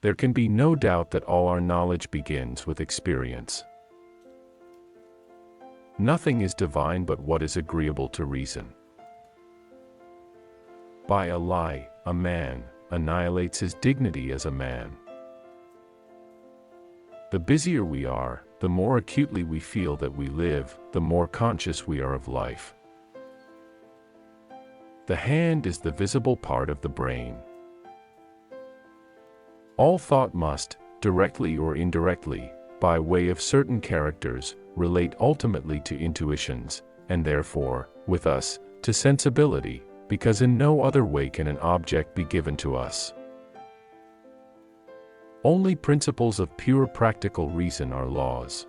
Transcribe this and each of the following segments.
There can be no doubt that all our knowledge begins with experience. Nothing is divine but what is agreeable to reason. By a lie, a man annihilates his dignity as a man. The busier we are, the more acutely we feel that we live, the more conscious we are of life. The hand is the visible part of the brain. All thought must, directly or indirectly, by way of certain characters, relate ultimately to intuitions, and therefore, with us, to sensibility, because in no other way can an object be given to us. Only principles of pure practical reason are laws.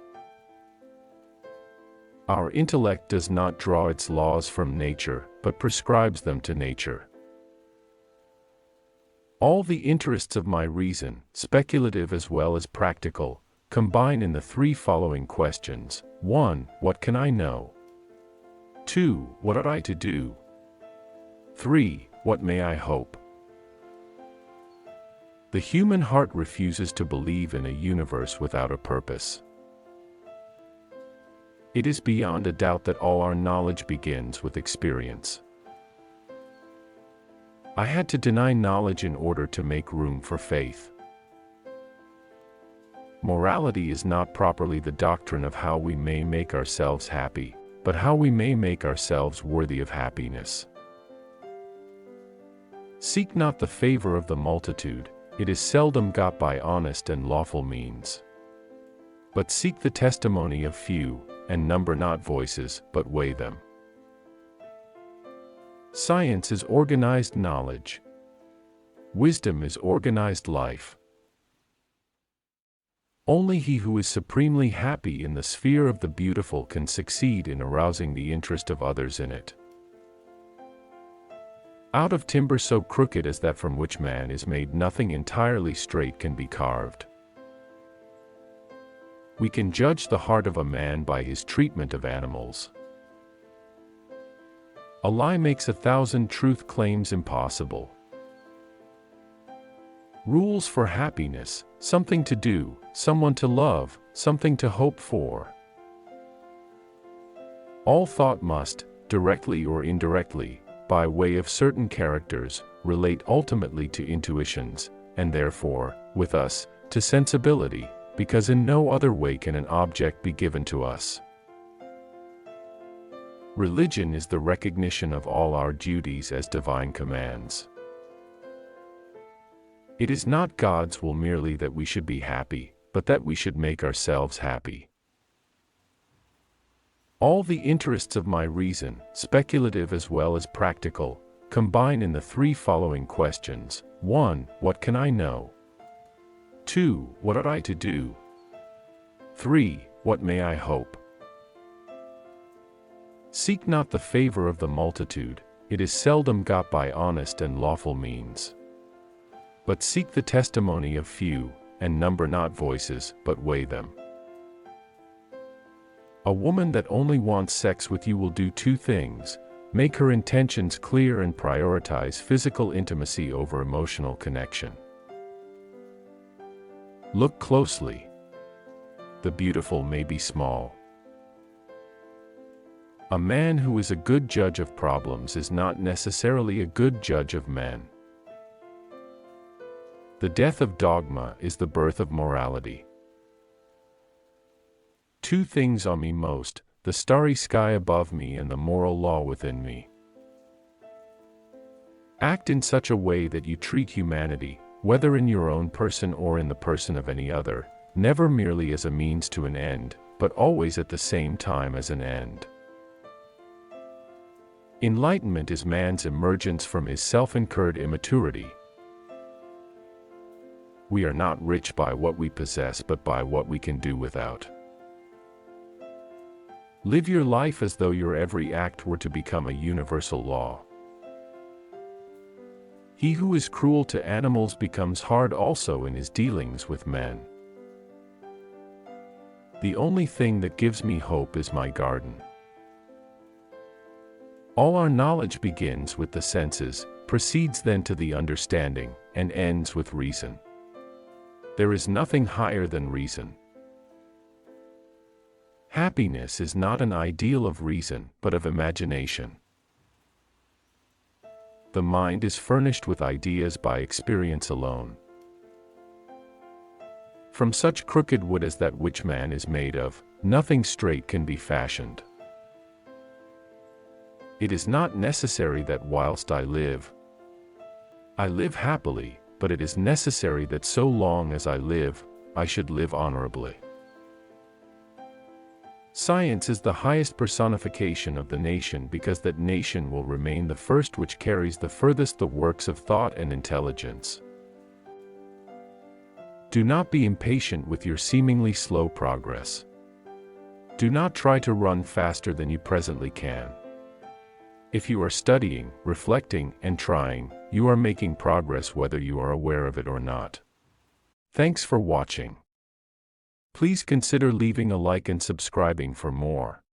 Our intellect does not draw its laws from nature, but prescribes them to nature. All the interests of my reason, speculative as well as practical, combine in the three following questions. 1. What can I know? 2. What ought I to do? 3. What may I hope? The human heart refuses to believe in a universe without a purpose. It is beyond a doubt that all our knowledge begins with experience. I had to deny knowledge in order to make room for faith. Morality is not properly the doctrine of how we may make ourselves happy, but how we may make ourselves worthy of happiness. Seek not the favor of the multitude, it is seldom got by honest and lawful means. But seek the testimony of few, and number not voices, but weigh them. Science is organized knowledge. Wisdom is organized life. Only he who is supremely happy in the sphere of the beautiful can succeed in arousing the interest of others in it. Out of timber so crooked as that from which man is made, nothing entirely straight can be carved. We can judge the heart of a man by his treatment of animals. A lie makes 1,000 truth claims impossible. Rules for happiness: something to do, someone to love, something to hope for. All thought must, directly or indirectly, by way of certain characters, relate ultimately to intuitions, and therefore, with us, to sensibility, because in no other way can an object be given to us. Religion is the recognition of all our duties as divine commands. It is not God's will merely that we should be happy, but that we should make ourselves happy. All the interests of my reason, speculative as well as practical, combine in the three following questions. 1. What can I know? 2. What ought I to do? 3. What may I hope? Seek not the favor of the multitude, it is seldom got by honest and lawful means. But seek the testimony of few, and number not voices, but weigh them. A woman that only wants sex with you will do two things: make her intentions clear and prioritize physical intimacy over emotional connection. Look closely. The beautiful may be small. A man who is a good judge of problems is not necessarily a good judge of men. The death of dogma is the birth of morality. Two things awe me most: the starry sky above me and the moral law within me. Act in such a way that you treat humanity, whether in your own person or in the person of any other, never merely as a means to an end, but always at the same time as an end. Enlightenment is man's emergence from his self-incurred immaturity. We are not rich by what we possess but by what we can do without. Live your life as though your every act were to become a universal law. He who is cruel to animals becomes hard also in his dealings with men. The only thing that gives me hope is my garden. All our knowledge begins with the senses, proceeds then to the understanding, and ends with reason. There is nothing higher than reason. Happiness is not an ideal of reason, but of imagination. The mind is furnished with ideas by experience alone. From such crooked wood as that which man is made of, nothing straight can be fashioned. It is not necessary that whilst I live happily, but it is necessary that so long as I live, I should live honorably. Science is the highest personification of the nation because that nation will remain the first which carries the furthest the works of thought and intelligence. Do not be impatient with your seemingly slow progress. Do not try to run faster than you presently can. If you are studying, reflecting, and trying, you are making progress whether you are aware of it or not. Thanks for watching. Please consider leaving a like and subscribing for more.